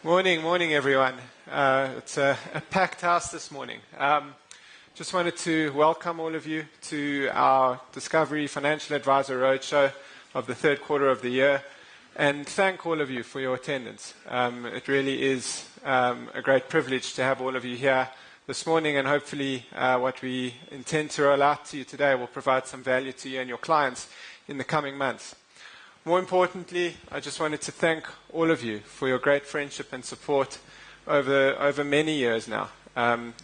Morning, everyone. It's a packed house this morning. Just wanted to welcome all of you to our Discovery Financial Advisor Roadshow of the third quarter of the year, and thank all of you for your attendance. It really is a great privilege to have all of you here this morning, and hopefully what we intend to roll out to you today will provide some value to you and your clients in the coming months. More importantly, I just wanted to thank all of you for your great friendship and support over many years now.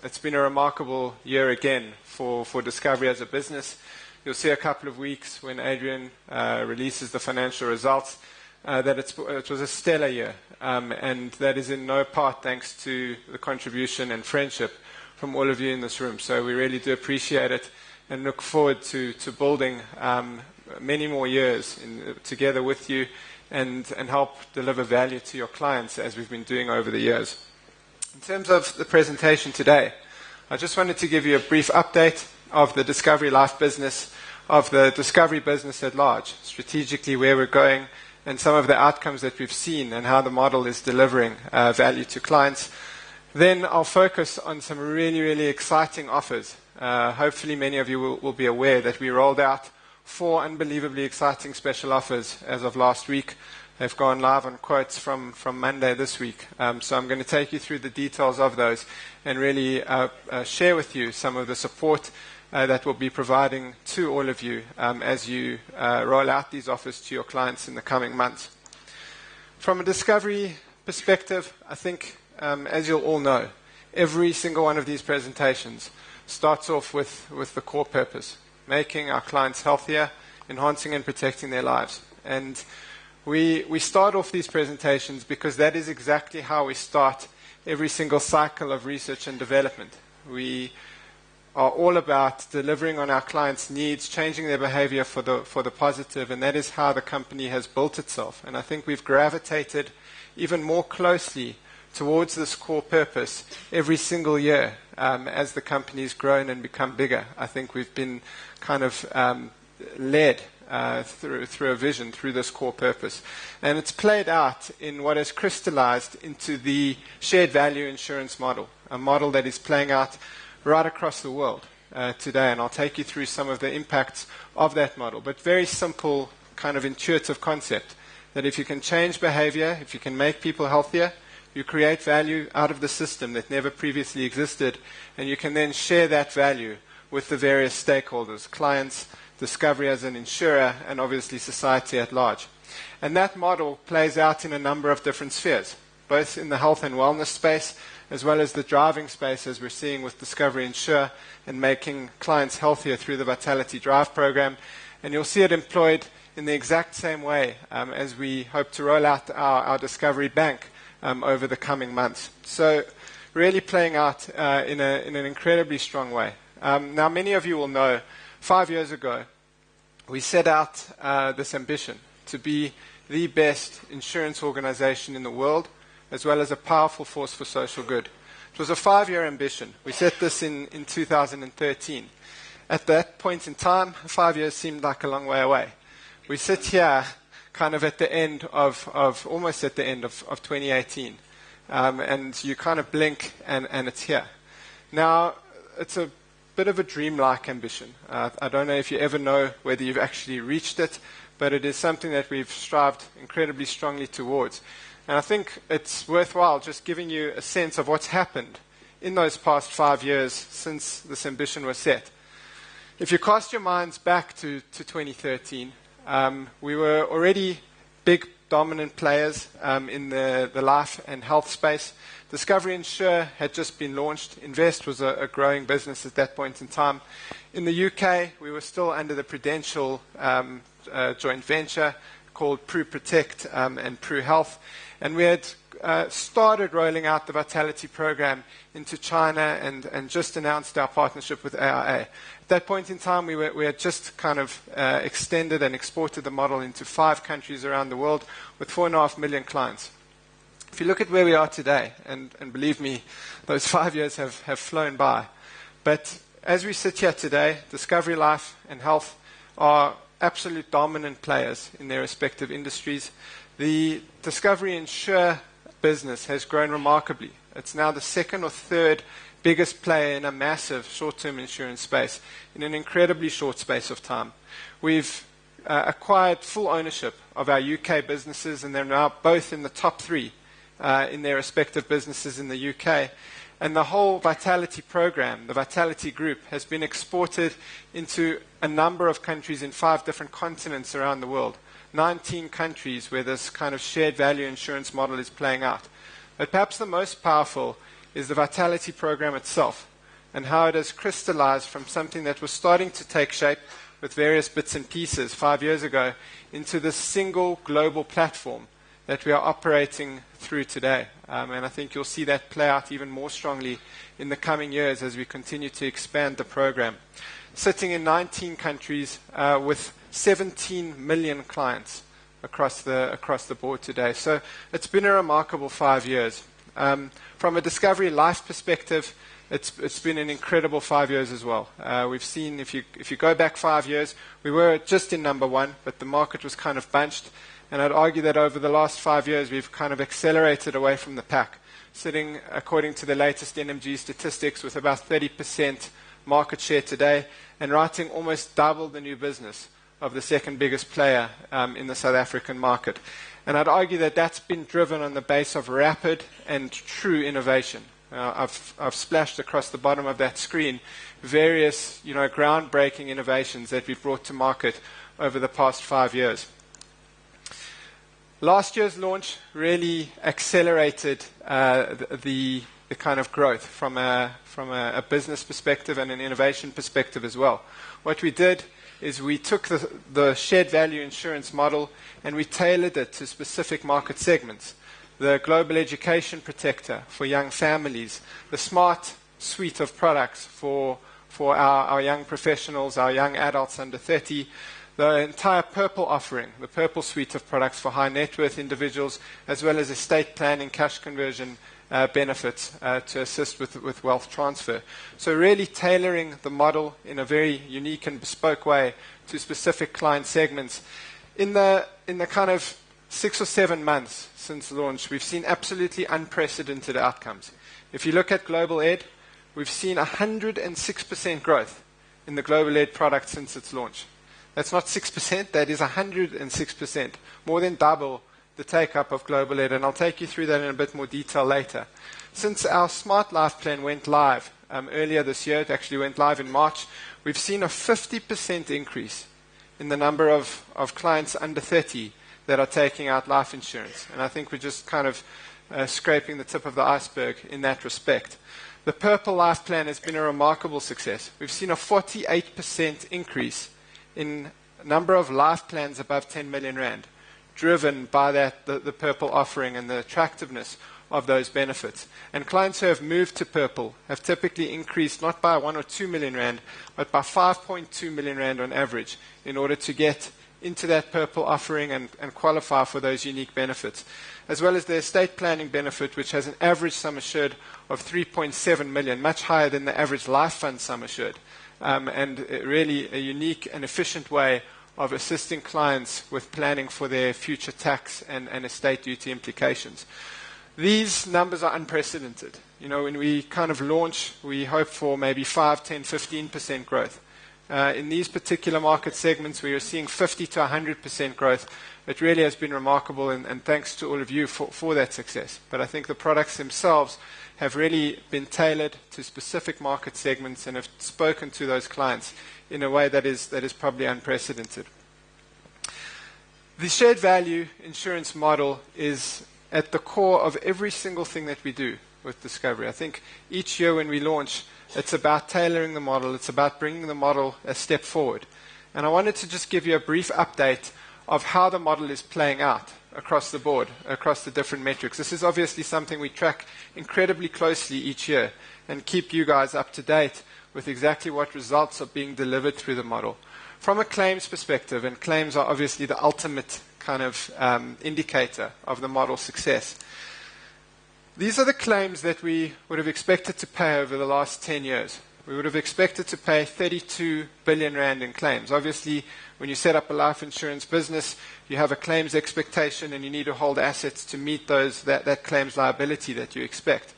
It's been a remarkable year again for Discovery as a business. You'll see a couple of weeks when Adrian releases the financial results that it was a stellar year, and that is in no part thanks to the contribution and friendship from all of you in this room. So we really do appreciate it and look forward to building many more years together with you and help deliver value to your clients as we've been doing over the years. In terms of the presentation today, I just wanted to give you a brief update of the Discovery Life business, of the Discovery business at large, strategically where we're going and some of the outcomes that we've seen and how the model is delivering value to clients. Then I'll focus on some really exciting offers. Hopefully many of you will be aware that we rolled out 4 unbelievably exciting special offers as of last week. They've gone live on quotes from Monday this week. So I'm going to take you through the details of those and really share with you some of the support that we'll be providing to all of you as you roll out these offers to your clients in the coming months. From a Discovery perspective, I think, as you'll all know, every single one of these presentations starts off with the core purpose: making our clients healthier, enhancing and protecting their lives. And we start off these presentations because that is exactly how we start every single cycle of research and development. We are all about delivering on our clients' needs, changing their behavior for the positive, and that is how the company has built itself. And I think we've gravitated even more closely towards this core purpose every single year as the company's grown and become bigger. I think we've been kind of led through a vision, through this core purpose. And it's played out in what has crystallized into the shared value insurance model, a model that is playing out right across the world today. And I'll take you through some of the impacts of that model. But very simple, kind of intuitive concept that if you can change behavior, if you can make people healthier, you create value out of the system that never previously existed, and you can then share that value with the various stakeholders, clients, Discovery as an insurer, and obviously society at large. And that model plays out in a number of different spheres, both in the health and wellness space, as well as the driving space, as we're seeing with Discovery Insure and making clients healthier through the Vitality Drive program. And you'll see it employed in the exact same way as we hope to roll out our Discovery Bank over the coming months. So really playing out in an incredibly strong way. Now, many of you will know 5 years ago, we set out this ambition to be the best insurance organization in the world, as well as a powerful force for social good. It was a 5-year ambition. We set this in 2013. At that point in time, 5 years seemed like a long way away. We sit here kind of at the end of almost at the end of 2018. And you kind of blink and it's here. Now, it's a bit of a dreamlike ambition. I don't know if you ever know whether you've actually reached it, but it is something that we've strived incredibly strongly towards. And I think it's worthwhile just giving you a sense of what's happened in those past 5 years since this ambition was set. If you cast your minds back to 2013, we were already big, dominant players in the life and health space. Discovery Insure had just been launched. Invest was a growing business at that point in time. In the UK, we were still under the Prudential joint venture called Pru Protect and Pru Health. And we had started rolling out the Vitality program into China and just announced our partnership with AIA. At that point in time, we had just kind of extended and exported the model into 5 countries around the world with 4.5 million clients. If you look at where we are today, and believe me, those 5 years have flown by, but as we sit here today, Discovery Life and Health are absolute dominant players in their respective industries. The Discovery Insure business has grown remarkably. It's now the second or third biggest player in a massive short-term insurance space in an incredibly short space of time. We've acquired full ownership of our UK businesses, and they're now both in the top three in their respective businesses in the UK. And the whole Vitality program, the Vitality Group, has been exported into a number of countries in 5 different continents around the world. 19 countries where this kind of shared value insurance model is playing out. But perhaps the most powerful is the Vitality program itself, and how it has crystallized from something that was starting to take shape with various bits and pieces 5 years ago into this single global platform that we are operating through today. And I think you'll see that play out even more strongly in the coming years as we continue to expand the program. Sitting in 19 countries with 17 million clients across the board today. So it's been a remarkable 5 years. From a Discovery Life perspective, it's been an incredible 5 years as well. We've seen, if you go back 5 years, we were just in number 1, but the market was kind of bunched. And I'd argue that over the last 5 years, we've kind of accelerated away from the pack, sitting, according to the latest NMG statistics, with about 30% market share today, and writing almost double the new business of the second biggest player in the South African market. And I'd argue that that's been driven on the base of rapid and true innovation. I've splashed across the bottom of that screen various, groundbreaking innovations that we've brought to market over the past 5 years. Last year's launch really accelerated the kind of growth from a business perspective and an innovation perspective as well. What we did is we took the shared value insurance model and we tailored it to specific market segments. The Global Education Protector for young families, the Smart suite of products for our young professionals, our young adults under 30, the entire Purple offering, the Purple suite of products for high net worth individuals, as well as estate planning, cash conversion benefits to assist with wealth transfer. So really tailoring the model in a very unique and bespoke way to specific client segments. In the kind of 6 or 7 months since launch, we've seen absolutely unprecedented outcomes. If you look at Global Ed, we've seen 106% growth in the Global Ed product since its launch. That's not 6%, that is 106%, more than double the take-up of Global Ed, and I'll take you through that in a bit more detail later. Since our Smart Life plan went live earlier this year, it actually went live in March, we've seen a 50% increase in the number of clients under 30 that are taking out life insurance. And I think we're just kind of scraping the tip of the iceberg in that respect. The Purple Life plan has been a remarkable success. We've seen a 48% increase in number of life plans above 10 million rand, driven by the Purple offering and the attractiveness of those benefits. And clients who have moved to Purple have typically increased not by 1 or 2 million rand, but by 5.2 million rand on average in order to get into that Purple offering and qualify for those unique benefits. As well as the estate planning benefit, which has an average sum assured of 3.7 million, much higher than the average life fund sum assured. And really a unique and efficient way of assisting clients with planning for their future tax and estate duty implications. These numbers are unprecedented. When we kind of launch, we hope for maybe 5, 10, 15% growth. In these particular market segments, we are seeing 50 to 100% growth. It really has been remarkable, and thanks to all of you for that success. But I think the products themselves have really been tailored to specific market segments and have spoken to those clients in a way that is probably unprecedented. The shared value insurance model is at the core of every single thing that we do with Discovery. I think each year when we launch, it's about tailoring the model. It's about bringing the model a step forward. And I wanted to just give you a brief update of how the model is playing out across the board, across the different metrics. This is obviously something we track incredibly closely each year and keep you guys up to date with exactly what results are being delivered through the model. From a claims perspective, and claims are obviously the ultimate kind of indicator of the model's success. These are the claims that we would have expected to pay over the last 10 years. we would have expected to pay 32 billion rand in claims. Obviously, when you set up a life insurance business, you have a claims expectation and you need to hold assets to meet that claims liability that you expect.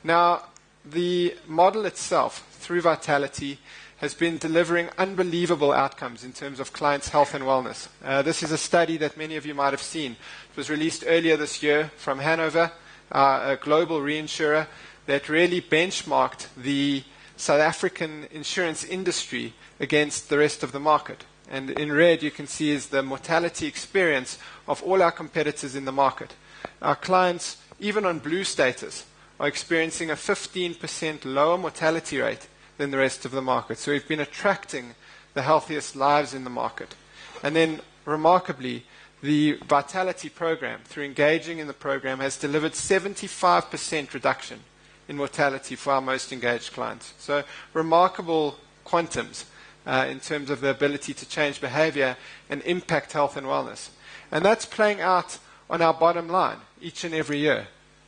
Now, the model itself, through Vitality, has been delivering unbelievable outcomes in terms of clients' health and wellness. This is a study that many of you might have seen. It was released earlier this year from Hanover, a global reinsurer that really benchmarked the South African insurance industry against the rest of the market. And in red, you can see is the mortality experience of all our competitors in the market. Our clients, even on blue status, are experiencing a 15% lower mortality rate than the rest of the market. So we've been attracting the healthiest lives in the market. And then, remarkably, the Vitality program, through engaging in the program, has delivered 75% reduction in mortality for our most engaged clients. So remarkable quantums in terms of the ability to change behavior and impact health and wellness. And that's playing out on our bottom line each and every year.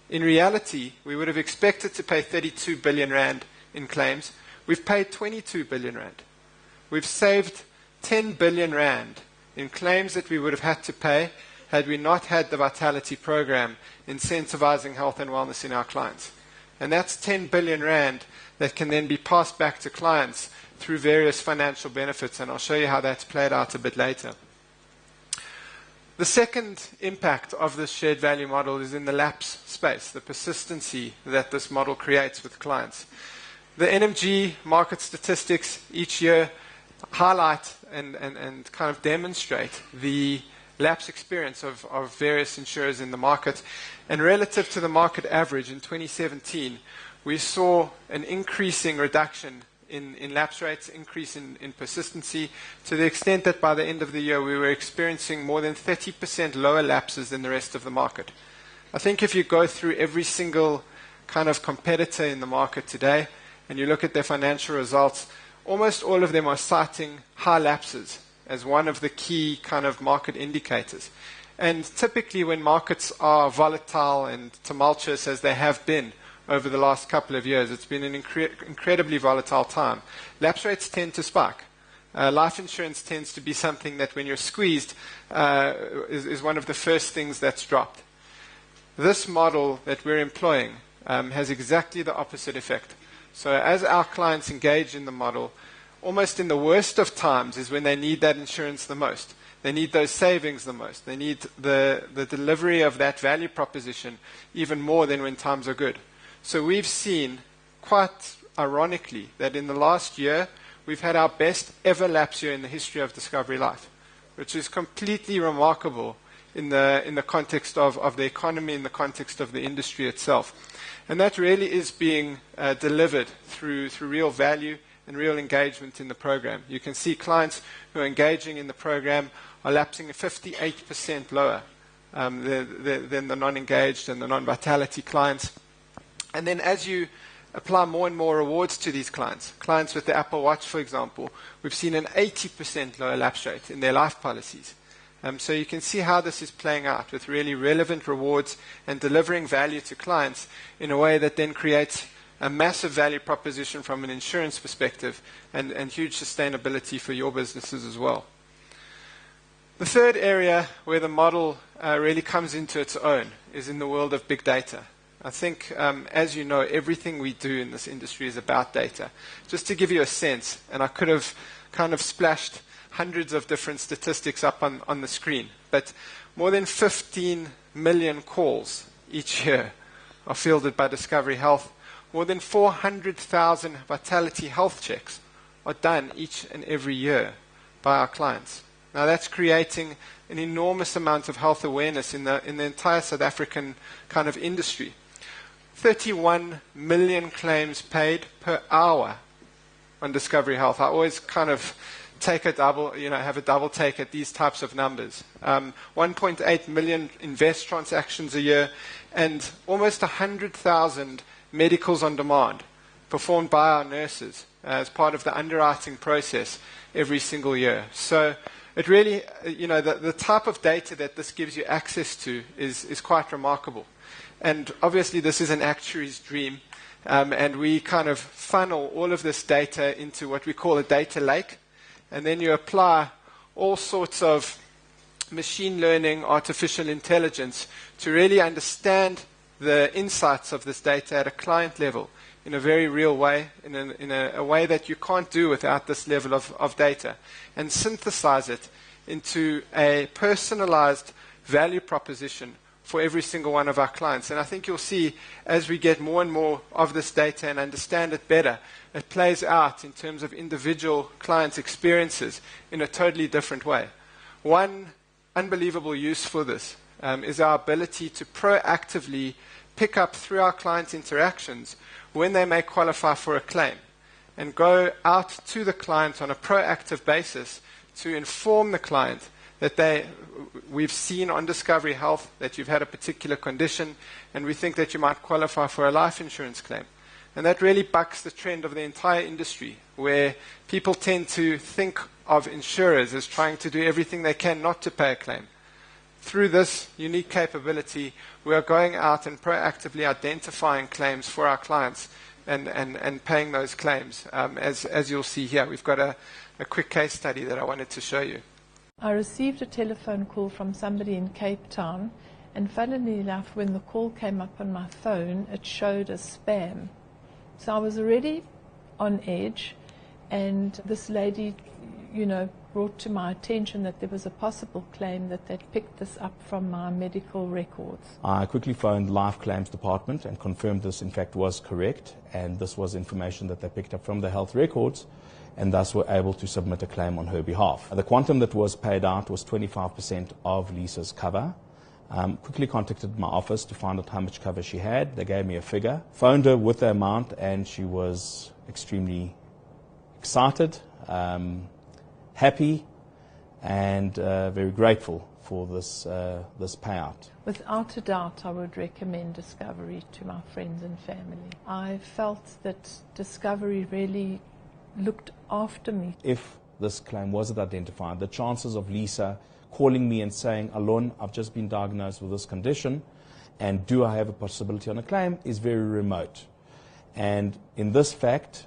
In reality, we would have expected to pay 32 billion rand in claims. We've paid 22 billion rand. We've saved 10 billion rand in claims that we would have had to pay had we not had the Vitality program incentivizing health and wellness in our clients. And that's 10 billion rand that can then be passed back to clients through various financial benefits, and I'll show you how that's played out a bit later. The second impact of this shared value model is in the lapse space, the persistency that this model creates with clients. The NMG market statistics each year highlight and kind of demonstrate the lapse experience of various insurers in the market. And relative to the market average in 2017, we saw an increasing reduction in lapse rates, increase in persistency, to the extent that by the end of the year we were experiencing more than 30% lower lapses than the rest of the market. I think if you go through every single kind of competitor in the market today and you look at their financial results, almost all of them are citing high lapses as one of the key kind of market indicators. And typically when markets are volatile and tumultuous as they have been over the last couple of years, it's been an incredibly volatile time. Lapse rates tend to spike. Life insurance tends to be something that when you're squeezed is one of the first things that's dropped. This model that we're employing has exactly the opposite effect. So as our clients engage in the model, almost in the worst of times is when they need that insurance the most. They need those savings the most. They need the delivery of that value proposition even more than when times are good. So we've seen, quite ironically, that in the last year, we've had our best ever lapse year in the history of Discovery Life, which is completely remarkable in the context of the economy, in the context of the industry itself. And that really is being delivered through real value and real engagement in the program. You can see clients who are engaging in the program are lapsing 58% lower than the non-engaged and the non-Vitality clients. And then as you apply more and more rewards to these clients with the Apple Watch, for example, we've seen an 80% lower lapse rate in their life policies. So you can see how this is playing out with really relevant rewards and delivering value to clients in a way that then creates a massive value proposition from an insurance perspective and huge sustainability for your businesses as well. The third area where the model really comes into its own is in the world of big data. I think, as you know, everything we do in this industry is about data. Just to give you a sense, and I could have kind of splashed hundreds of different statistics up on the screen, but more than 15 million calls each year are fielded by Discovery Health. More than 400,000 Vitality health checks are done each and every year by our clients. Now that's creating an enormous amount of health awareness in the entire South African kind of industry. 31 million claims paid per hour on Discovery Health. I always kind of take a double, have a double take at these types of numbers. 1.8 million invest transactions a year and almost 100,000 medicals on demand performed by our nurses as part of the underwriting process every single year. So it really, the type of data that this gives you access to is quite remarkable. And obviously this is an actuary's dream, And we kind of funnel all of this data into what we call a data lake. And then you apply all sorts of machine learning, artificial intelligence to really understand the insights of this data at a client level in a very real way, in a way that you can't do without this level of data, and synthesize it into a personalized value proposition for every single one of our clients. And I think you'll see as we get more and more of this data and understand it better, it plays out in terms of individual clients' experiences in a totally different way. One unbelievable use for this is our ability to proactively pick up through our client interactions when they may qualify for a claim, and go out to the client on a proactive basis to inform the client that we've seen on Discovery Health that you've had a particular condition, and we think that you might qualify for a life insurance claim. And that really bucks the trend of the entire industry, where people tend to think of insurers as trying to do everything they can not to pay a claim. Through this unique capability, we are going out and proactively identifying claims for our clients and paying those claims. As you'll see here, we've got a quick case study that I wanted to show you. I received a telephone call from somebody in Cape Town, and funnily enough, when the call came up on my phone, it showed as spam. So I was already on edge, and this lady, brought to my attention that there was a possible claim that they'd picked this up from my medical records. I quickly phoned Life Claims Department and confirmed this in fact was correct, and this was information that they picked up from the health records, and thus were able to submit a claim on her behalf. The quantum that was paid out was 25% of Lisa's cover. Quickly contacted my office to find out how much cover she had. They gave me a figure, phoned her with the amount, and she was extremely excited, happy, and very grateful for this payout. Without a doubt, I would recommend Discovery to my friends and family. I felt that Discovery really looked after me. If this claim wasn't identified, the chances of Lisa calling me and saying, Alon, I've just been diagnosed with this condition, and do I have a possibility on a claim, is very remote. And in this fact,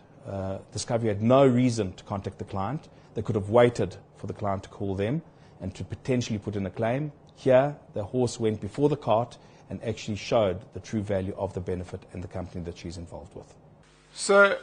Discovery had no reason to contact the client. They could have waited for the client to call them and to potentially put in a claim. Here, the horse went before the cart and actually showed the true value of the benefit and the company that she's involved with. So,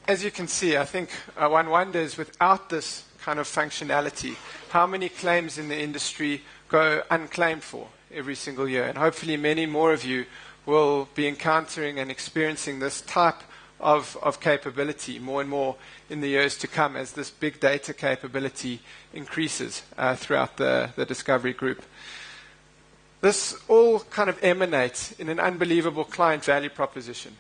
as you can see, I think one wonders, without this kind of functionality, how many claims in the industry go unclaimed for every single year. And hopefully many more of you will be encountering and experiencing this type of capability more and more in the years to come as this big data capability increases throughout the Discovery Group. This all kind of emanates in an unbelievable client value proposition.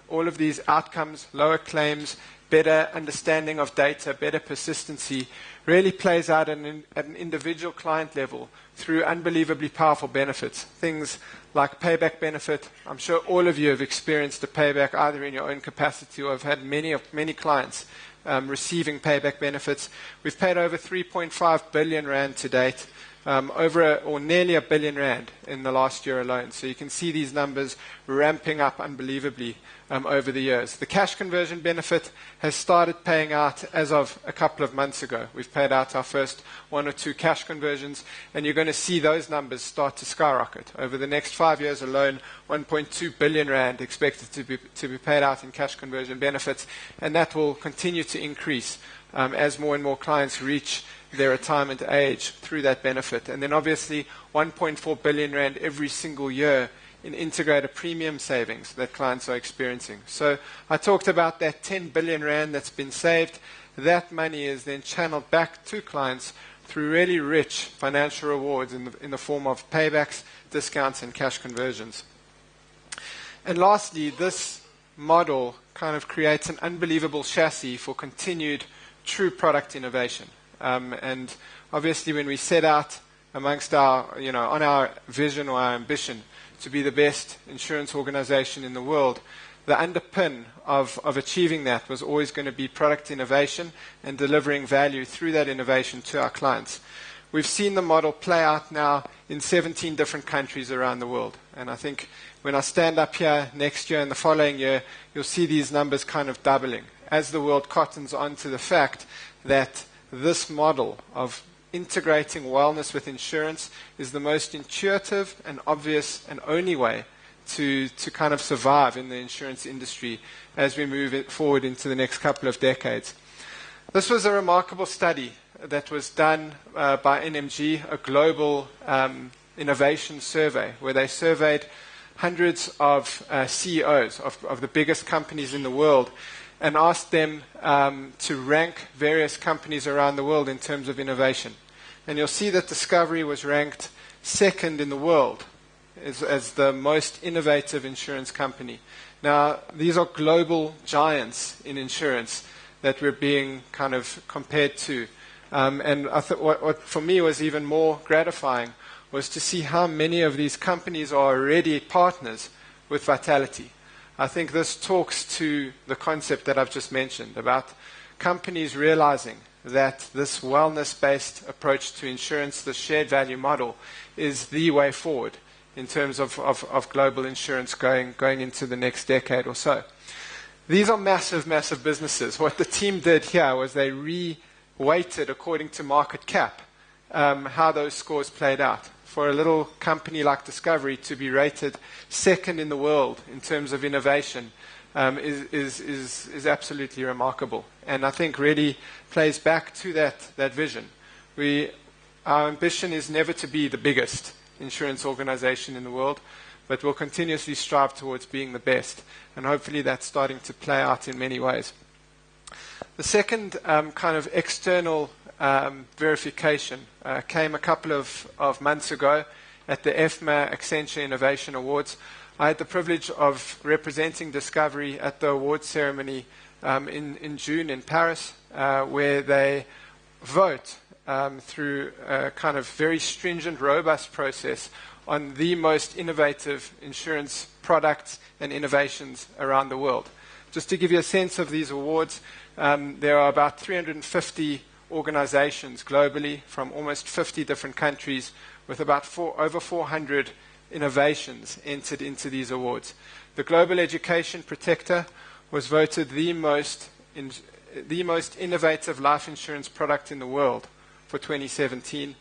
All of these outcomes, lower claims, better understanding of data, better persistency, really plays out at an individual client level through unbelievably powerful benefits. Things like payback benefit. I'm sure all of you have experienced a payback either in your own capacity or have had many clients receiving payback benefits. We've paid over 3.5 billion rand to date. Or nearly R1 billion in the last year alone. So you can see these numbers ramping up unbelievably over the years. The cash conversion benefit has started paying out as of a couple of months ago. We've paid out our first 1 or 2 cash conversions, and you're going to see those numbers start to skyrocket. Over the next 5 years alone, 1.2 billion rand expected to be paid out in cash conversion benefits, and that will continue to increase as more and more clients reach their retirement age through that benefit. And then obviously 1.4 billion rand every single year in integrated premium savings that clients are experiencing. So I talked about that 10 billion rand that's been saved. That money is then channeled back to clients through really rich financial rewards in the form of paybacks, discounts, and cash conversions. And lastly, this model kind of creates an unbelievable chassis for continued true product innovation. And obviously when we set out amongst our, on our vision or our ambition to be the best insurance organization in the world, the underpin of achieving that was always going to be product innovation and delivering value through that innovation to our clients. We've seen the model play out now in 17 different countries around the world. And I think when I stand up here next year and the following year, you'll see these numbers kind of doubling as the world cottons on to the fact that this model of integrating wellness with insurance is the most intuitive and obvious and only way to kind of survive in the insurance industry as we move it forward into the next couple of decades. This was a remarkable study that was done by NMG, a global innovation survey, where they surveyed hundreds of CEOs of the biggest companies in the world and asked them to rank various companies around the world in terms of innovation. And you'll see that Discovery was ranked second in the world as the most innovative insurance company. Now, these are global giants in insurance that we're being kind of compared to. And I thought what for me was even more gratifying was to see how many of these companies are already partners with Vitality. I think this talks to the concept that I've just mentioned about companies realizing that this wellness-based approach to insurance, the shared value model, is the way forward in terms of global insurance going into the next decade or so. These are massive, massive businesses. What the team did here was they re-weighted according to market cap how those scores played out. For a little company like Discovery to be rated second in the world in terms of innovation is absolutely remarkable. And I think really plays back to that vision. Our ambition is never to be the biggest insurance organization in the world, but we'll continuously strive towards being the best. And hopefully that's starting to play out in many ways. The second kind of external verification came a couple of months ago at the EFMA Accenture Innovation Awards. I had the privilege of representing Discovery at the awards ceremony in June in Paris, where they vote through a kind of very stringent, robust process on the most innovative insurance products and innovations around the world. Just to give you a sense of these awards, there are about 350 organizations globally from almost 50 different countries with about over 400 innovations entered into these awards. The Global Education Protector was voted the most innovative life insurance product in the world for 2017,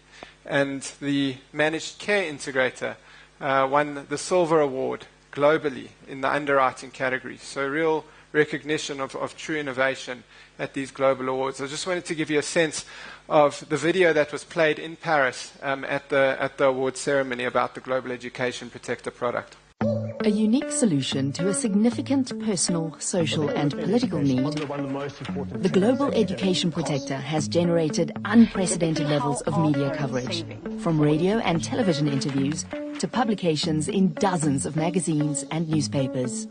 and the Managed Care Integrator won the Silver Award globally in the underwriting category. So real recognition of true innovation at these global awards. I just wanted to give you a sense of the video that was played in Paris at the award ceremony about the Global Education Protector product. A unique solution to a significant personal, social and political need, the Global Education Protector has generated unprecedented levels of media coverage, from radio and television interviews to publications in dozens of magazines and newspapers.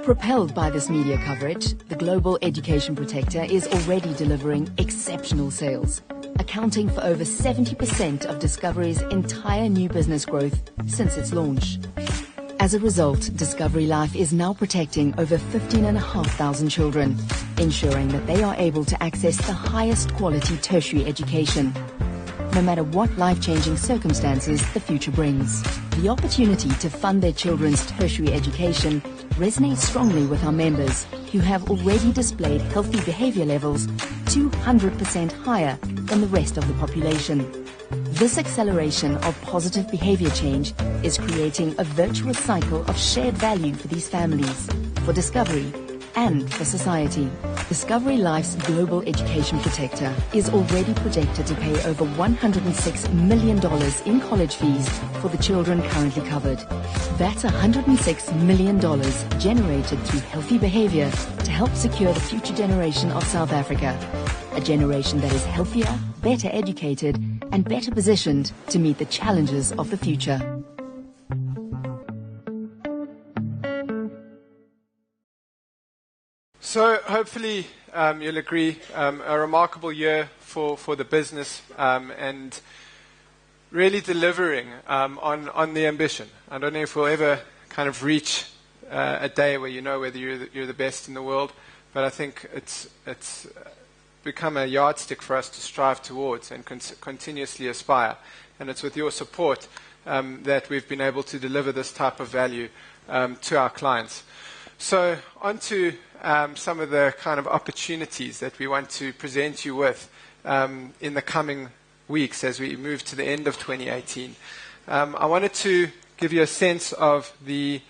Propelled by this media coverage, the Global Education Protector is already delivering exceptional sales, accounting for over 70% of Discovery's entire new business growth since its launch. As a result, Discovery Life is now protecting over 15,500 children, ensuring that they are able to access the highest quality tertiary education, no matter what life-changing circumstances the future brings. The opportunity to fund their children's tertiary education resonates strongly with our members, who have already displayed healthy behavior levels 200% higher than the rest of the population. This acceleration of positive behavior change is creating a virtuous cycle of shared value for these families, for Discovery, and for society. Discovery Life's Global Education Protector is already projected to pay over $106 million in college fees for the children currently covered. That's $106 million generated through healthy behavior to help secure the future generation of South Africa. A generation that is healthier, better educated, and better positioned to meet the challenges of the future. So hopefully you'll agree, a remarkable year for the business and really delivering on the ambition. I don't know if we'll ever kind of reach a day where you know whether you're the best in the world, but I think it's become a yardstick for us to strive towards and continuously aspire. And it's with your support that we've been able to deliver this type of value to our clients. So on to some of the kind of opportunities that we want to present you with in the coming weeks as we move to the end of 2018. I wanted to give you a sense of the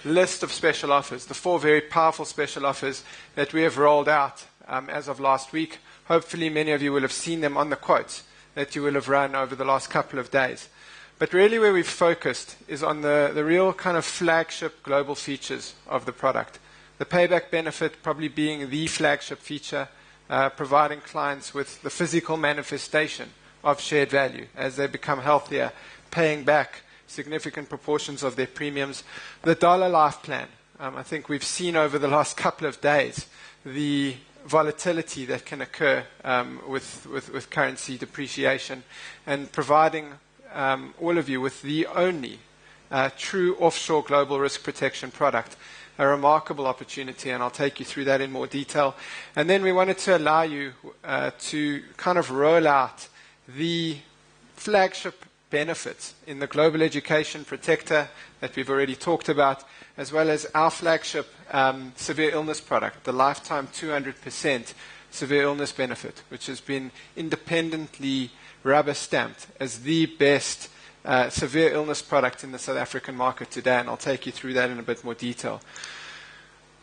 list of special offers, the 4 very powerful special offers that we have rolled out as of last week. Hopefully many of you will have seen them on the quotes that you will have run over the last couple of days. But really where we've focused is on the real kind of flagship global features of the product. The payback benefit probably being the flagship feature, providing clients with the physical manifestation of shared value as they become healthier, paying back significant proportions of their premiums. The Dollar Life Plan, I think we've seen over the last couple of days the volatility that can occur with currency depreciation, and providing all of you with the only true offshore global risk protection product. A remarkable opportunity, and I'll take you through that in more detail. And then we wanted to allow you to kind of roll out the flagship benefits in the Global Education Protector that we've already talked about, as well as our flagship severe illness product, the Lifetime 200% severe illness benefit, which has been independently rubber stamped as the best severe illness product in the South African market today, and I'll take you through that in a bit more detail.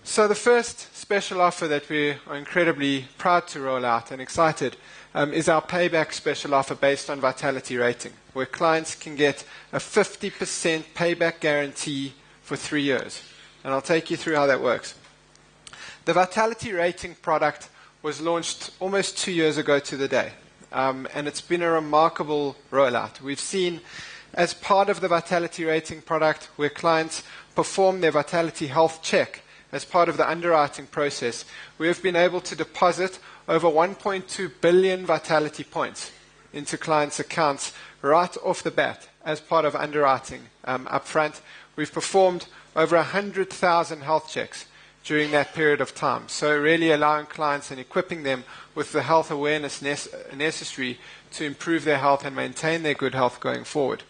So the first special offer that we are incredibly proud to roll out and excited is our payback special offer based on Vitality Rating, where clients can get a 50% payback guarantee for 3 years. And I'll take you through how that works. The Vitality Rating product was launched almost 2 years ago to the day, and it's been a remarkable rollout. We've seen, as part of the Vitality Rating product, where clients perform their Vitality Health check as part of the underwriting process, we have been able to deposit over 1.2 billion Vitality points into clients' accounts right off the bat as part of underwriting upfront. We've performed over 100,000 health checks during that period of time, so really allowing clients and equipping them with the health awareness necessary to improve their health and maintain their good health going forward.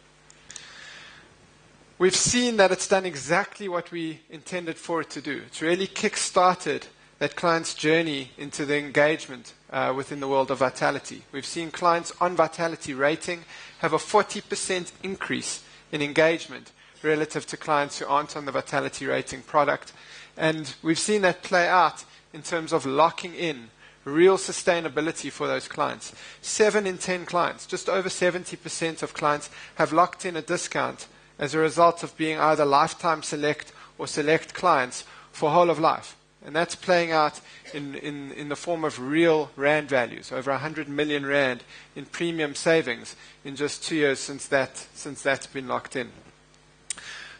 We've seen that it's done exactly what we intended for it to do. It's really kick-started that client's journey into the engagement within the world of Vitality. We've seen clients on Vitality Rating have a 40% increase in engagement relative to clients who aren't on the Vitality Rating product. And we've seen that play out in terms of locking in real sustainability for those clients. 7 in 10 clients, just over 70% of clients, have locked in a discount as a result of being either Lifetime Select or Select clients for whole of life. And that's playing out in the form of real Rand values, over 100 million Rand in premium savings in just 2 years since that's been locked in.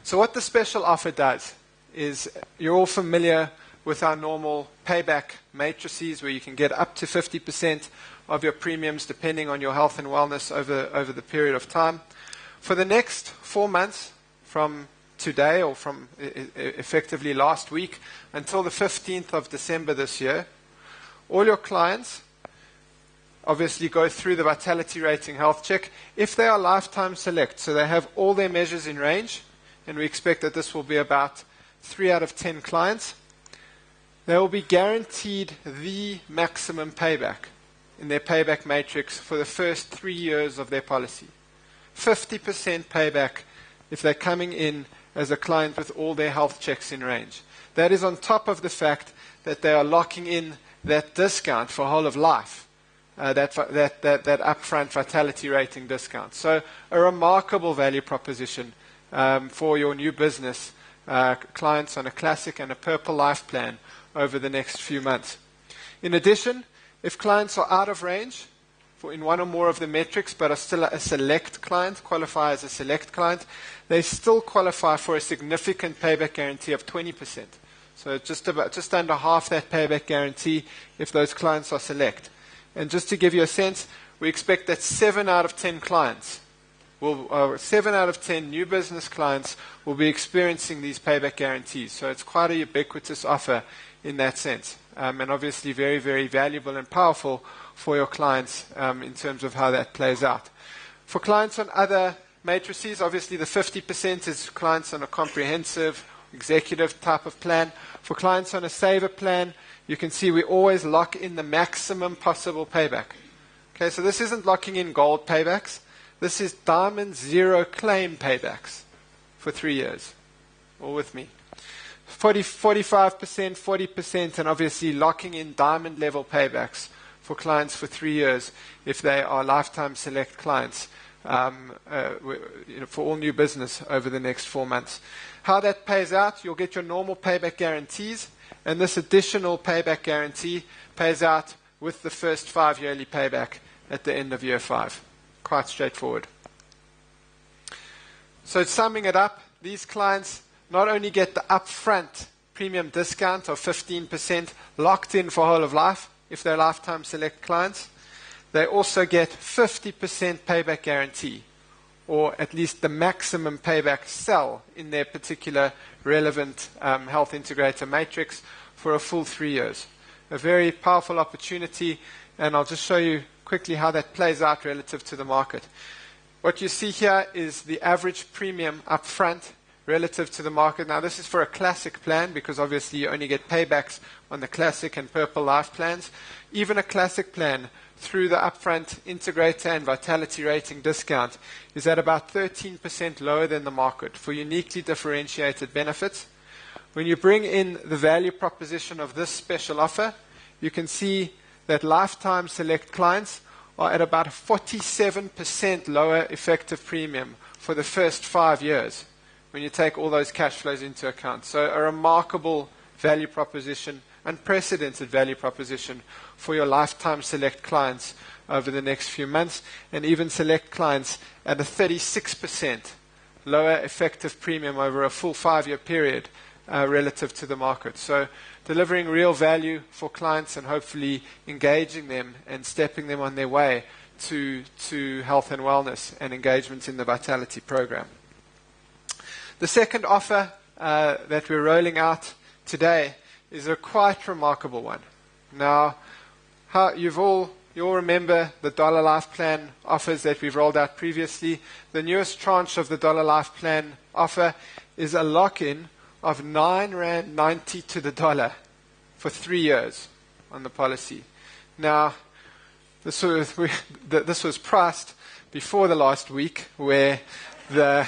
So what the special offer does is, you're all familiar with our normal payback matrices where you can get up to 50% of your premiums depending on your health and wellness over the period of time. For the next 4 months, from today or from effectively last week until the 15th of December this year, all your clients obviously go through the Vitality Rating health check. If they are Lifetime Select, so they have all their measures in range, and we expect that this will be about 3 out of 10 clients, they will be guaranteed the maximum payback in their payback matrix for the first 3 years of their policy. 50% payback if they're coming in as a client with all their health checks in range. That is on top of the fact that they are locking in that discount for whole of life, that upfront Vitality Rating discount. So a remarkable value proposition for your new business clients on a Classic and a Purple Life plan over the next few months. In addition, if clients are out of range in one or more of the metrics but are still a Select client, qualify as a Select client, they still qualify for a significant payback guarantee of 20%. So just under half that payback guarantee if those clients are Select. And just to give you a sense, we expect that 7 out of 10 clients 7 out of 10 new business clients will be experiencing these payback guarantees. So it's quite a ubiquitous offer in that sense. And obviously very, very valuable and powerful for your clients in terms of how that plays out. For clients on other matrices. Obviously, the 50% is clients on a comprehensive executive type of plan. For clients on a saver plan, you can see we always lock in the maximum possible payback. Okay, so this isn't locking in gold paybacks. This is diamond zero claim paybacks for 3 years. All with me. 45%, 40%, and obviously locking in diamond level paybacks for clients for 3 years if they are lifetime select clients for all new business over the next 4 months. How that pays out, you'll get your normal payback guarantees, and this additional payback guarantee pays out with the first 5 yearly payback at the end of year 5. Quite straightforward. So summing it up, these clients not only get the upfront premium discount of 15% locked in for whole of life if they're lifetime select clients, they also get 50% payback guarantee, or at least the maximum payback cell in their particular relevant health integrator matrix for a full 3 years. A very powerful opportunity, and I'll just show you quickly how that plays out relative to the market. What you see here is the average premium up front relative to the market. Now, this is for a classic plan because obviously you only get paybacks on the classic and purple life plans. Even a classic plan through the upfront integrator and vitality rating discount is at about 13% lower than the market for uniquely differentiated benefits. When you bring in the value proposition of this special offer, you can see that lifetime select clients are at about a 47% lower effective premium for the first 5 years when you take all those cash flows into account. So a remarkable value proposition, unprecedented value proposition for your lifetime select clients over the next few months, and even select clients at a 36% lower effective premium over a full 5-year period relative to the market. So delivering real value for clients and hopefully engaging them and stepping them on their way to health and wellness and engagement in the Vitality program. The second offer that we're rolling out today is a quite remarkable one. Now, you all remember the Dollar Life Plan offers that we've rolled out previously. The newest tranche of the Dollar Life Plan offer is a lock-in of R9.90 to the dollar for 3 years on the policy. Now, this was priced before the last week, where the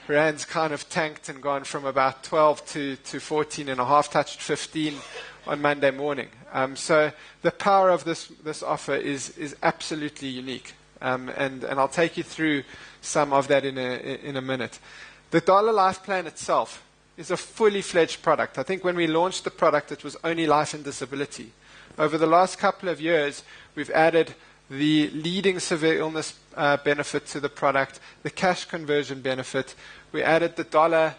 rand's kind of tanked and gone from about 12 to 14.5, touched 15 on Monday morning. So the power of this offer is absolutely unique, and I'll take you through some of that in a minute. The Dollar Life Plan itself is a fully fledged product. I think when we launched the product, it was only life and disability. Over the last couple of years, we've added the leading severe illness benefit to the product, the cash conversion benefit. We added the Dollar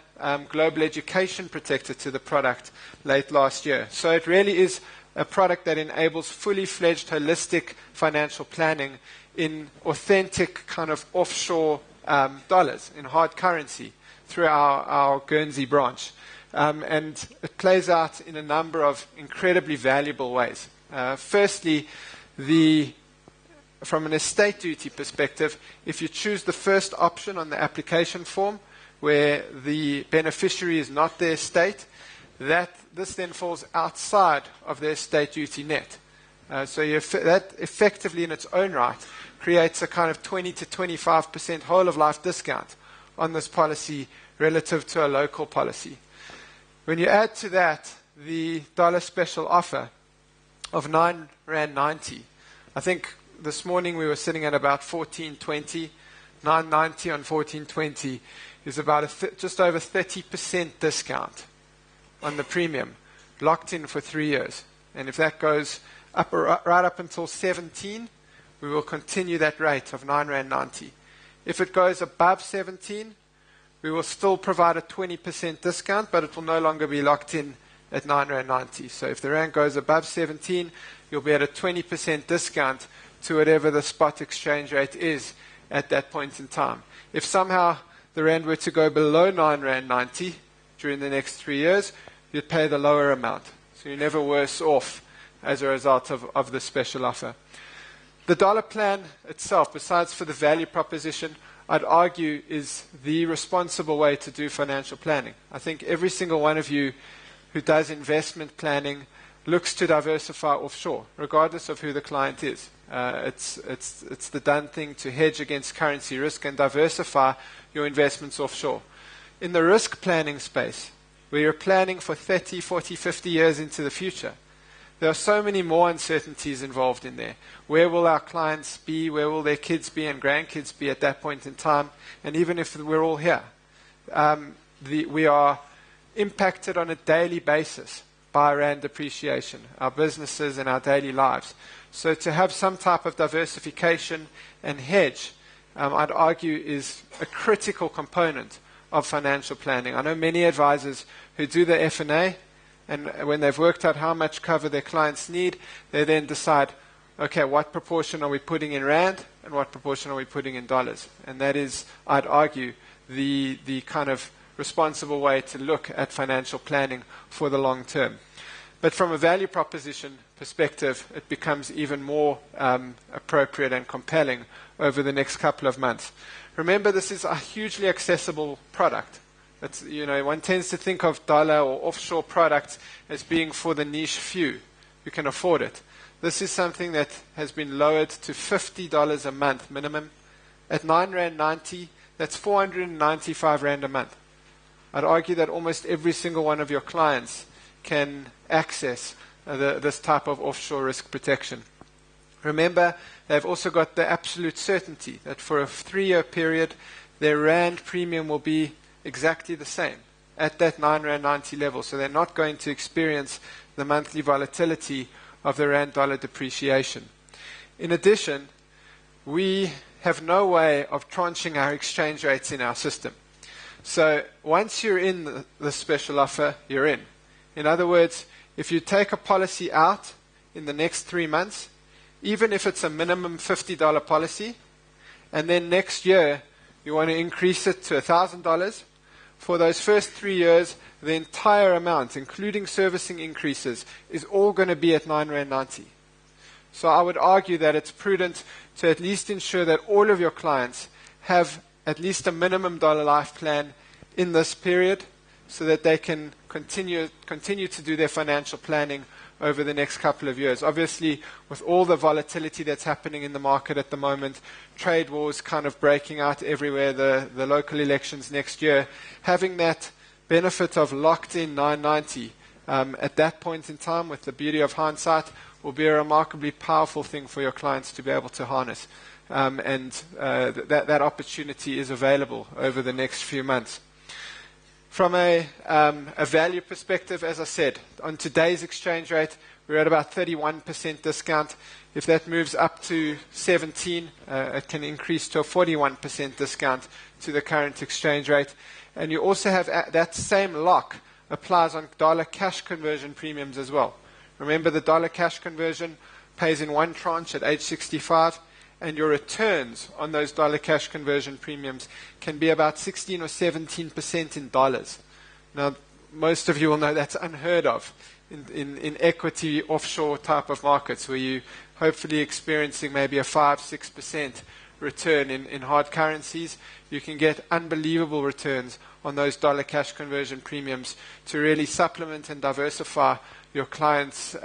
Global Education Protector to the product late last year. So it really is a product that enables fully fledged holistic financial planning in authentic kind of offshore dollars, in hard currency, through our Guernsey branch. And it plays out in a number of incredibly valuable ways. Firstly, from an estate duty perspective, if you choose the first option on the application form, where the beneficiary is not the estate, this then falls outside of the estate duty net. So that effectively in its own right creates a kind of 20 to 25% whole of life discount on this policy relative to a local policy. When you add to that the dollar special offer of R9.90, I think this morning we were sitting at about 14.20. R9.90 on 14.20 is about just over 30% discount on the premium, locked in for 3 years. And if that goes up right up until 17, we will continue that rate of R9.90. If it goes above 17, we will still provide a 20% discount, but it will no longer be locked in at R9.90. So if the rand goes above 17, you'll be at a 20% discount to whatever the spot exchange rate is at that point in time. If somehow the rand were to go below R9.90 during the next 3 years, you'd pay the lower amount. So you're never worse off as a result of the special offer. The dollar plan itself, besides for the value proposition, I'd argue is the responsible way to do financial planning. I think every single one of you who does investment planning looks to diversify offshore, regardless of who the client is. It's the done thing to hedge against currency risk and diversify your investments offshore. In the risk planning space, where you're planning for 30, 40, 50 years into the future, there are so many more uncertainties involved in there. Where will our clients be? Where will their kids be and grandkids be at that point in time? And even if we're all here, we are impacted on a daily basis by rand depreciation, our businesses and our daily lives. So to have some type of diversification and hedge, I'd argue, is a critical component of financial planning. I know many advisors who do the F&A, and when they've worked out how much cover their clients need, they then decide, okay, what proportion are we putting in rand and what proportion are we putting in dollars? And that is, I'd argue, the kind of responsible way to look at financial planning for the long term. But from a value proposition perspective, it becomes even more appropriate and compelling over the next couple of months. Remember, this is a hugely accessible product. It's, one tends to think of dollar or offshore products as being for the niche few who can afford it. This is something that has been lowered to $50 a month minimum. At R9.90, that's 495 Rand a month. I'd argue that almost every single one of your clients can access this type of offshore risk protection. Remember, they've also got the absolute certainty that for a 3-year period, their rand premium will be exactly the same at that R9.90 level. So they're not going to experience the monthly volatility of the rand-dollar depreciation. In addition, we have no way of tranching our exchange rates in our system. So once you're in the special offer, you're in. In other words, if you take a policy out in the next 3 months, even if it's a minimum $50 policy, and then next year you want to increase it to $1,000, for those first 3 years, the entire amount, including servicing increases, is all going to be at R9.90. So I would argue that it's prudent to at least ensure that all of your clients have at least a minimum dollar life plan in this period so that they can continue to do their financial planning over the next couple of years. Obviously, with all the volatility that's happening in the market at the moment, trade wars kind of breaking out everywhere, the local elections next year, having that benefit of locked-in R9.90 at that point in time, with the beauty of hindsight, will be a remarkably powerful thing for your clients to be able to harness. That opportunity is available over the next few months. From a value perspective, as I said, on today's exchange rate, we're at about 31% discount. If that moves up to 17, it can increase to a 41% discount to the current exchange rate. And you also have that same lock applies on dollar cash conversion premiums as well. Remember, the dollar cash conversion pays in one tranche at age 65. And your returns on those dollar cash conversion premiums can be about 16 or 17% in dollars. Now, most of you will know that's unheard of in equity offshore type of markets, where you hopefully experiencing maybe a 5-6% return in hard currencies. You can get unbelievable returns on those dollar cash conversion premiums to really supplement and diversify your clients'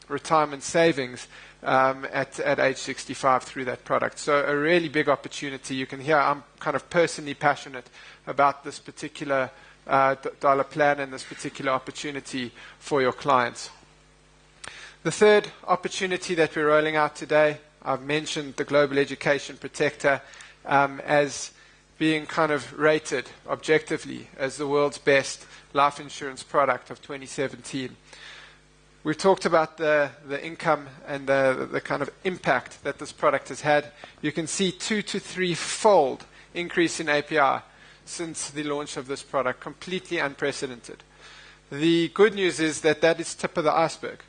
retirement savings at age 65 through that product. So a really big opportunity. You can hear I'm kind of personally passionate about this particular dollar plan and this particular opportunity for your clients. The third opportunity that we're rolling out today, I've mentioned the Global Education Protector as being kind of rated objectively as the world's best life insurance product of 2017. We've talked about the income and the kind of impact that this product has had. You can see 2 to 3-fold increase in APR since the launch of this product, completely unprecedented. The good news is that is tip of the iceberg.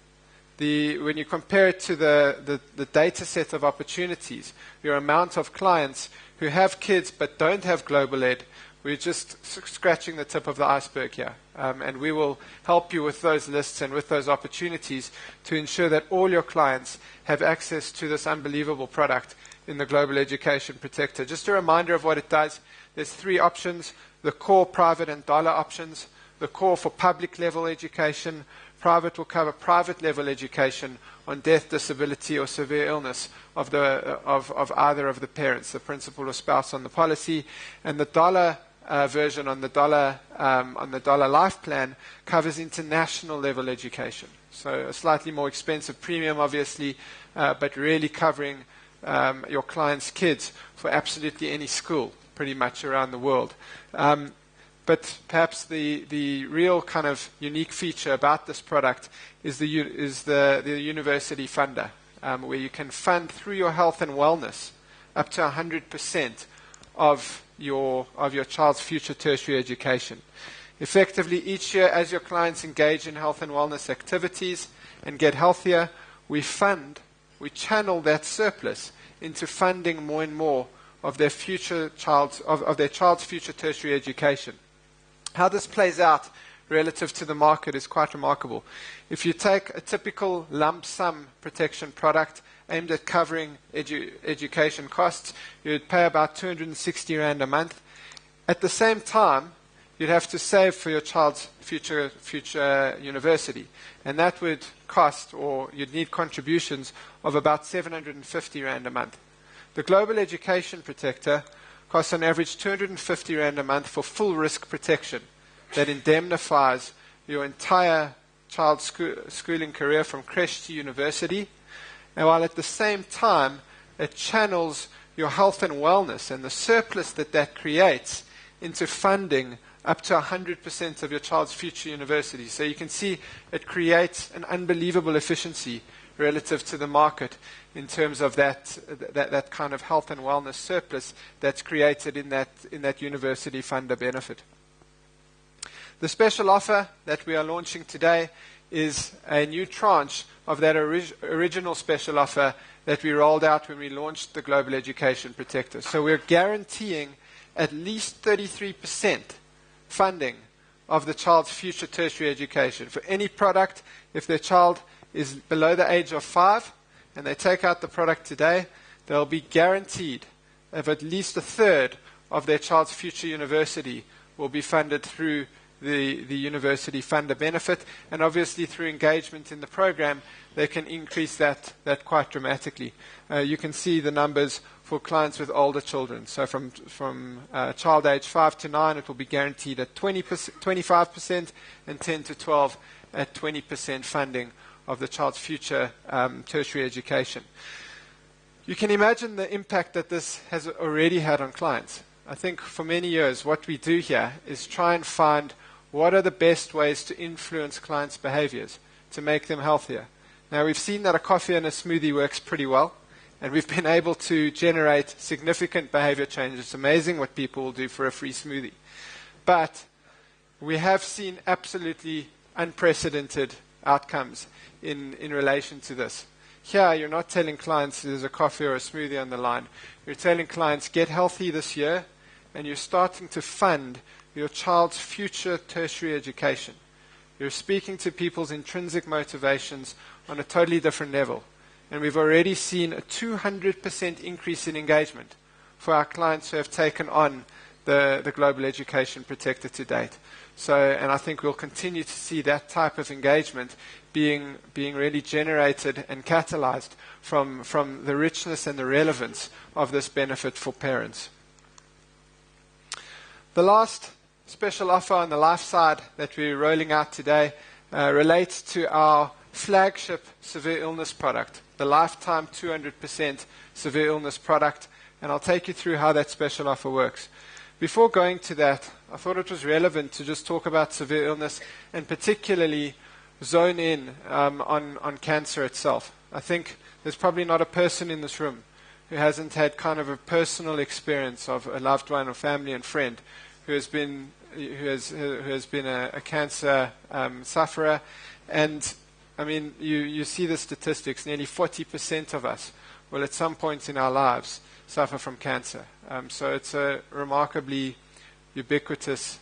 When you compare it to the data set of opportunities, your amount of clients who have kids but don't have Global Ed, we're just scratching the tip of the iceberg here. And we will help you with those lists and with those opportunities to ensure that all your clients have access to this unbelievable product in the Global Education Protector. Just a reminder of what it does. There's 3 options: the core, private, and dollar options. The core for public level education. Private will cover private level education on death, disability, or severe illness of either of the parents, the principal or spouse on the policy. And the dollar version on the dollar life plan covers international level education. So a slightly more expensive premium, obviously, but really covering your client's kids for absolutely any school, pretty much around the world. But perhaps the real kind of unique feature about this product is the university funder, where you can fund through your health and wellness up to 100% of your child's future tertiary education. Effectively, each year, as your clients engage in health and wellness activities and get healthier, we channel that surplus into funding more and more of their child's future tertiary education. How this plays out relative to the market is quite remarkable. If you take a typical lump sum protection product aimed at covering education costs, you'd pay about 260 Rand a month. At the same time, you'd have to save for your child's future university. And that would cost, or you'd need contributions of about 750 Rand a month. The Global Education Protector costs on average 250 Rand a month for full risk protection that indemnifies your entire child's schooling career from creche to university, and while at the same time it channels your health and wellness and the surplus that creates into funding up to 100% of your child's future university. So you can see it creates an unbelievable efficiency relative to the market in terms of that kind of health and wellness surplus that's created in that university funder benefit. The special offer that we are launching today is a new tranche of that original special offer that we rolled out when we launched the Global Education Protector. So we're guaranteeing at least 33% funding of the child's future tertiary education. For any product, if their child is below the age of 5 and they take out the product today, they'll be guaranteed of at least a third of their child's future university will be funded through the university funder benefit, and obviously through engagement in the program they can increase that quite dramatically. You can see the numbers for clients with older children. So from child age 5 to 9 it will be guaranteed at 25%, and 10 to 12 at 20% funding of the child's future tertiary education. You can imagine the impact that this has already had on clients. I think for many years what we do here is try and find what are the best ways to influence clients' behaviors to make them healthier. Now we've seen that a coffee and a smoothie works pretty well, and we've been able to generate significant behavior changes. It's amazing what people will do for a free smoothie. But we have seen absolutely unprecedented outcomes in relation to this. Here, you're not telling clients there's a coffee or a smoothie on the line. You're telling clients, get healthy this year, and you're starting to fund your child's future tertiary education. You're speaking to people's intrinsic motivations on a totally different level. And we've already seen a 200% increase in engagement for our clients who have taken on the Global Education Protector to date. And I think we'll continue to see that type of engagement being really generated and catalyzed from the richness and the relevance of this benefit for parents. The last special offer on the life side that we're rolling out today relates to our flagship severe illness product, the Lifetime 200% severe illness product, and I'll take you through how that special offer works. Before going to that, I thought it was relevant to just talk about severe illness and particularly zone in on cancer itself. I think there's probably not a person in this room who hasn't had kind of a personal experience of a loved one or family and friend who has been a cancer sufferer. And I mean, you see the statistics. Nearly 40% of us will at some point in our lives suffer from cancer. So it's a remarkably ubiquitous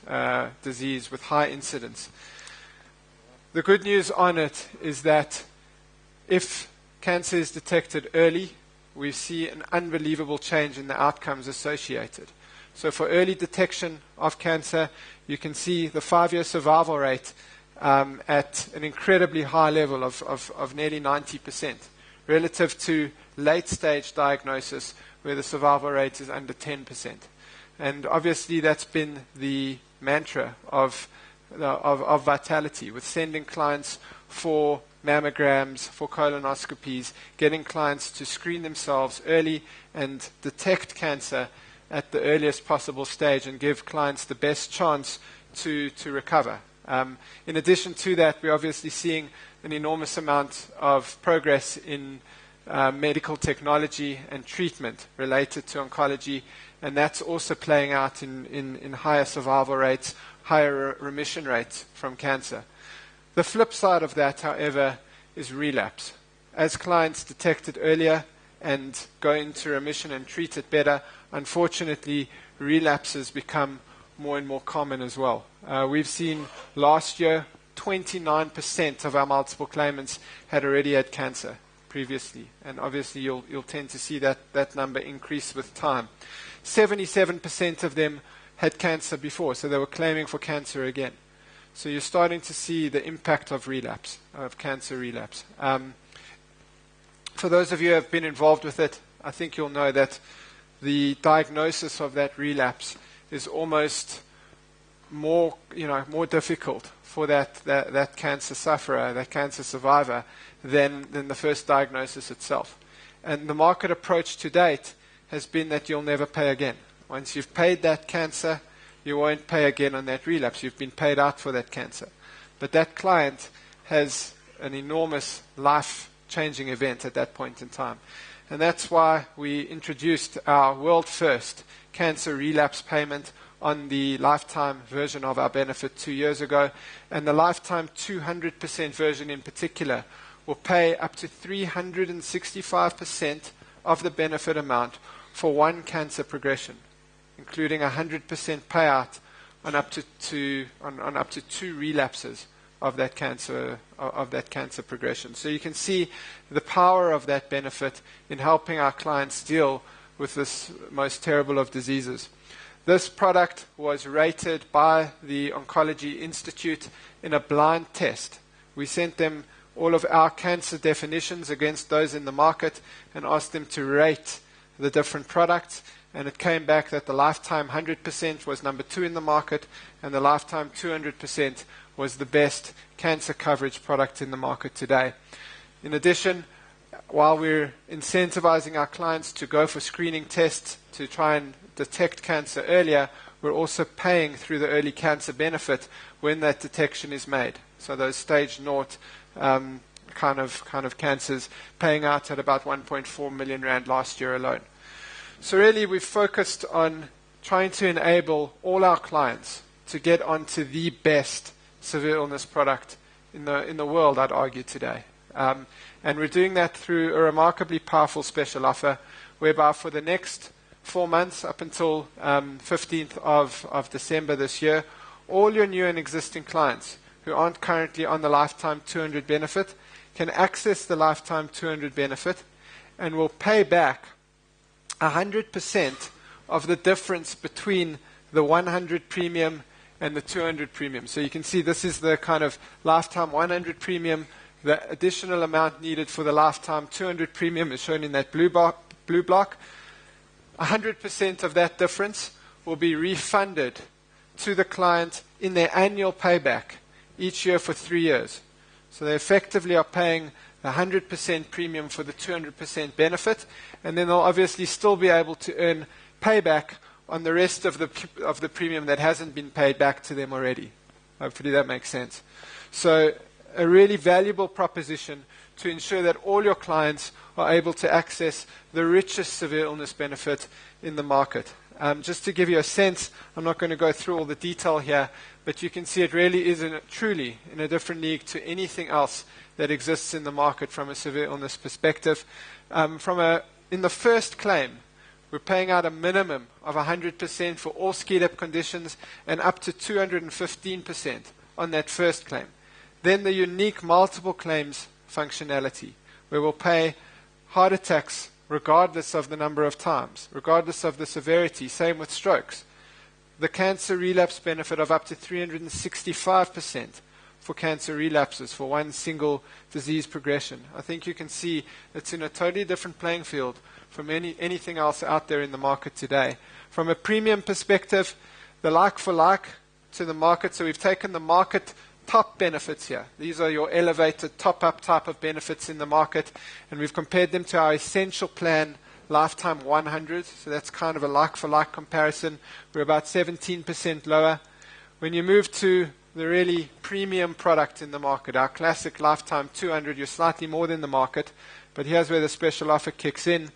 disease with high incidence. The good news on it is that if cancer is detected early, we see an unbelievable change in the outcomes associated. So for early detection of cancer, you can see the 5-year survival rate at an incredibly high level of nearly 90%, relative to late-stage diagnosis, where the survival rate is under 10%. And obviously that's been the mantra of Vitality, with sending clients for mammograms, for colonoscopies, getting clients to screen themselves early and detect cancer at the earliest possible stage and give clients the best chance to recover. In addition to that, we're obviously seeing an enormous amount of progress in medical technology and treatment related to oncology, and that's also playing out in higher survival rates, higher remission rates from cancer. The flip side of that, however, is relapse. As clients detect it earlier and go into remission and treat it better, unfortunately, relapses become more and more common as well. We've seen last year 29% of our multiple claimants had already had cancer previously, and obviously you'll tend to see that number increase with time. 77% of them had cancer before, so they were claiming for cancer again. So you're starting to see the impact of relapse, of cancer relapse. For those of you who have been involved with it, I think you'll know that the diagnosis of that relapse is almost more difficult for that cancer sufferer, that cancer survivor, than the first diagnosis itself. And the market approach to date has been that you'll never pay again. Once you've paid that cancer, you won't pay again on that relapse. You've been paid out for that cancer. But that client has an enormous life-changing event at that point in time. And that's why we introduced our world-first cancer relapse payment on the lifetime version of our benefit 2 years ago. And the lifetime 200% version in particular will pay up to 365% of the benefit amount for one cancer progression, including 100% payout on up to two relapses of that cancer progression. So you can see the power of that benefit in helping our clients deal with this most terrible of diseases. This product was rated by the Oncology Institute in a blind test. We sent them all of our cancer definitions against those in the market and asked them to rate the different products. And it came back that the lifetime 100% was number 2 in the market, and the lifetime 200% was the best cancer coverage product in the market today. In addition, while we're incentivizing our clients to go for screening tests to try and detect cancer earlier, we're also paying through the early cancer benefit when that detection is made. So those stage 0 kind of cancers paying out at about 1.4 million rand last year alone. So really we've focused on trying to enable all our clients to get onto the best severe illness product in the world, I'd argue, today. And we're doing that through a remarkably powerful special offer, whereby for the next 4 months, up until 15th of December this year, all your new and existing clients who aren't currently on the Lifetime 200 benefit can access the Lifetime 200 benefit and will pay back 100% of the difference between the 100 premium and the 200 premium. So you can see this is the kind of Lifetime 100 premium. The additional amount needed for the Lifetime 200 premium is shown in that blue block. 100% of that difference will be refunded to the client in their annual payback each year for 3 years. So they effectively are paying the 100% premium for the 200% benefit, and then they'll obviously still be able to earn payback on the rest of the premium that hasn't been paid back to them already. Hopefully that makes sense. So a really valuable proposition to ensure that all your clients are able to access the richest severe illness benefit in the market. Just to give you a sense, I'm not going to go through all the detail here, but you can see it really is truly in a different league to anything else that exists in the market from a severe illness perspective. In the first claim, we're paying out a minimum of 100% for all SCEDAP conditions and up to 215% on that first claim. Then the unique multiple claims functionality, where we'll pay heart attacks regardless of the number of times, regardless of the severity. Same with strokes. The cancer relapse benefit of up to 365% for cancer relapses for one single disease progression. I think you can see it's in a totally different playing field from anything else out there in the market today. From a premium perspective, the like for like to the market, so we've taken the market top benefits here. These are your elevated top-up type of benefits in the market, and we've compared them to our essential plan lifetime 100, so that's kind of a like-for-like comparison. We're about 17% lower. When you move to the really premium product in the market, our classic lifetime 200, you're slightly more than the market, but here's where the special offer kicks in,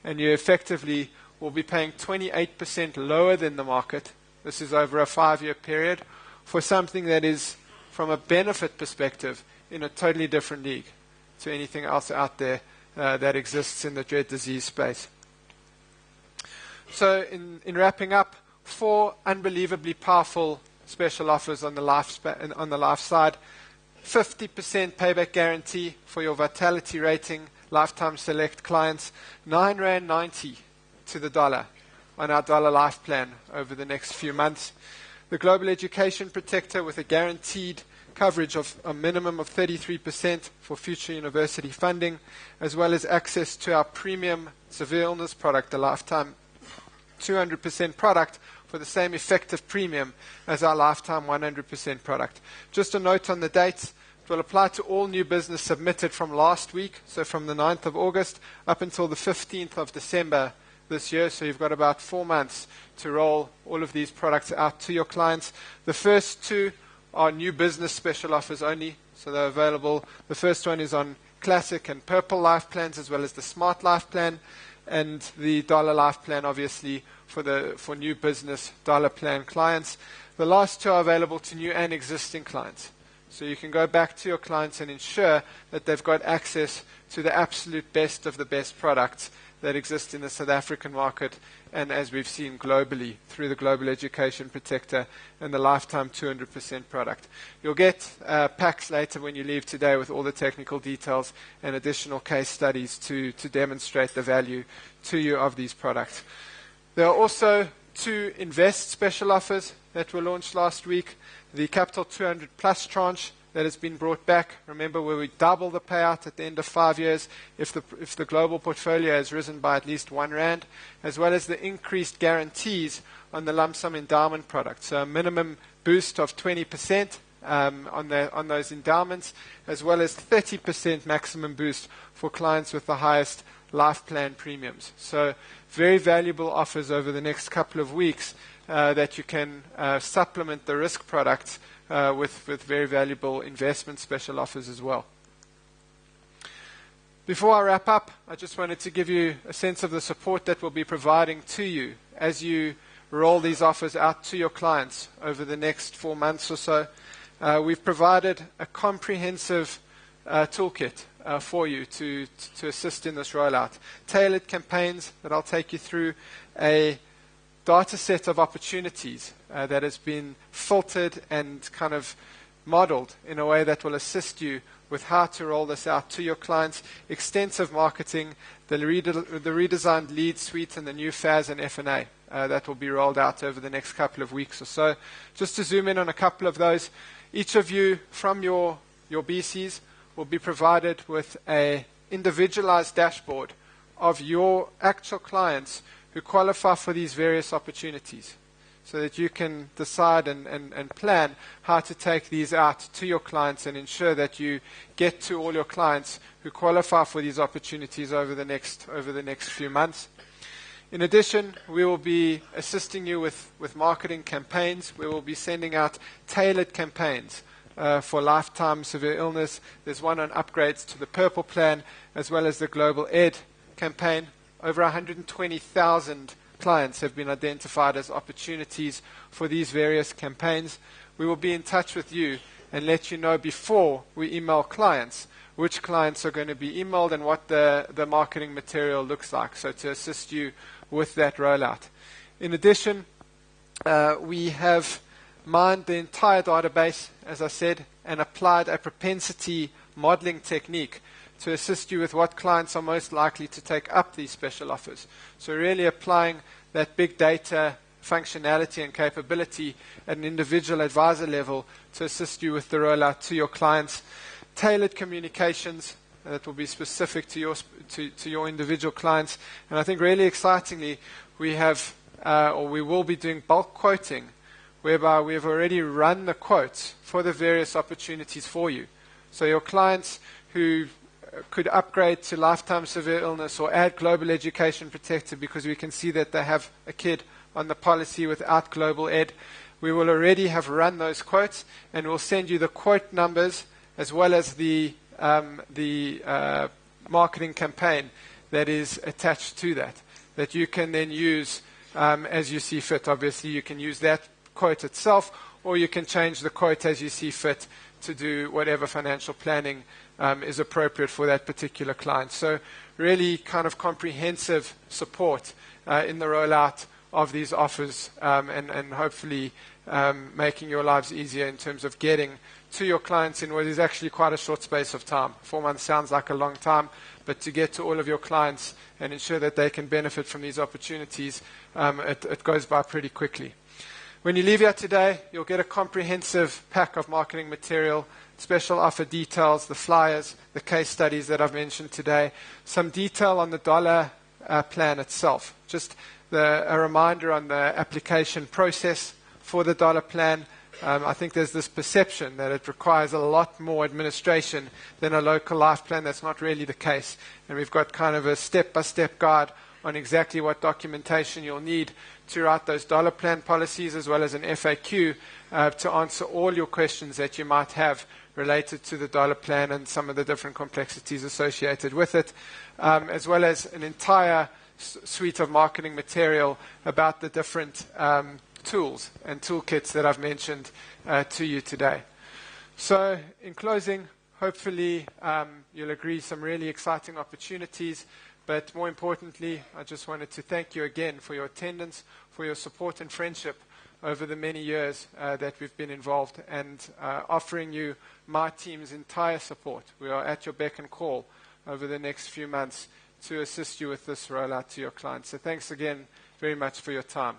and you effectively will be paying 28% lower than the market. This is over a 5-year period for something that is, from a benefit perspective, in a totally different league to anything else out there that exists in the dread disease space. So in wrapping up, 4 unbelievably powerful special offers on the life side. 50% payback guarantee for your Vitality Rating Lifetime Select clients. R9.90 to the dollar on our dollar life plan over the next few months. The Global Education Protector with a guaranteed coverage of a minimum of 33% for future university funding, as well as access to our premium severe illness product, the Lifetime 200% product, for the same effective premium as our Lifetime 100% product. Just a note on the dates. It will apply to all new business submitted from last week, so from the 9th of August up until the 15th of December this year. So you've got about 4 months to roll all of these products out to your clients. The first 2 are new business special offers only, so they're available. The first one is on Classic and Purple Life plans, as well as the Smart Life plan, and the Dollar Life plan, obviously, for new business Dollar plan clients. The last 2 are available to new and existing clients. So you can go back to your clients and ensure that they've got access to the absolute best of the best products that exist in the South African market, and as we've seen globally through the Global Education Protector and the Lifetime 200% product. You'll get packs later when you leave today with all the technical details and additional case studies to demonstrate the value to you of these products. There are also 2 Invest special offers that were launched last week. The Capital 200 Plus tranche that has been brought back. Remember, where we double the payout at the end of 5 years if the global portfolio has risen by at least R1, as well as the increased guarantees on the lump sum endowment product. So a minimum boost of 20% on those endowments, as well as 30% maximum boost for clients with the highest life plan premiums. So very valuable offers over the next couple of weeks that you can supplement the risk products with very valuable investment special offers as well. Before I wrap up, I just wanted to give you a sense of the support that we'll be providing to you as you roll these offers out to your clients over the next 4 months or so. We've provided a comprehensive toolkit for you to assist in this rollout. Tailored campaigns that I'll take you through, a data set of opportunities that has been filtered and kind of modeled in a way that will assist you with how to roll this out to your clients. Extensive marketing, the redesigned lead suite, and the new FAS and F&A that will be rolled out over the next couple of weeks or so. Just to zoom in on a couple of those, each of you from your BCs will be provided with an individualized dashboard of your actual clients who qualify for these various opportunities, so that you can decide and plan how to take these out to your clients and ensure that you get to all your clients who qualify for these opportunities over the next few months. In addition, we will be assisting you with marketing campaigns. We will be sending out tailored campaigns for lifetime severe illness. There's one on upgrades to the Purple plan, as well as the Global Ed campaign. Over 120,000 clients have been identified as opportunities for these various campaigns. We will be in touch with you and let you know before we email clients which clients are going to be emailed and what the marketing material looks like, so to assist you with that rollout. In addition, we have mined the entire database, as I said, and applied a propensity modeling technique to assist you with what clients are most likely to take up these special offers. So really applying that big data functionality and capability at an individual advisor level to assist you with the rollout to your clients. Tailored communications that will be specific to your individual clients. And I think really excitingly, we have we will be doing bulk quoting, whereby we have already run the quotes for the various opportunities for you. So your clients who could upgrade to lifetime severe illness or add global education protector because we can see that they have a kid on the policy without global ed, we will already have run those quotes, and we'll send you the quote numbers as well as the marketing campaign that is attached to that you can then use as you see fit. Obviously, you can use that quote itself, or you can change the quote as you see fit to do whatever financial planning is appropriate for that particular client. So really kind of comprehensive support in the rollout of these offers, and hopefully making your lives easier in terms of getting to your clients in what is actually quite a short space of time. 4 months sounds like a long time, but to get to all of your clients and ensure that they can benefit from these opportunities, it goes by pretty quickly. When you leave here today, you'll get a comprehensive pack of marketing material, special offer details, the flyers, the case studies that I've mentioned today, some detail on the dollar plan itself, just a reminder on the application process for the dollar plan. I think there's this perception that it requires a lot more administration than a local life plan. That's not really the case. And we've got kind of a step-by-step guide on exactly what documentation you'll need to write those dollar plan policies, as well as an FAQ to answer all your questions that you might have related to the dollar plan and some of the different complexities associated with it, as well as an entire suite of marketing material about the different tools and toolkits that I've mentioned to you today. So in closing, hopefully you'll agree some really exciting opportunities, but more importantly, I just wanted to thank you again for your attendance, for your support and friendship over the many years that we've been involved, and offering you my team's entire support. We are at your beck and call over the next few months to assist you with this rollout to your clients. So thanks again very much for your time.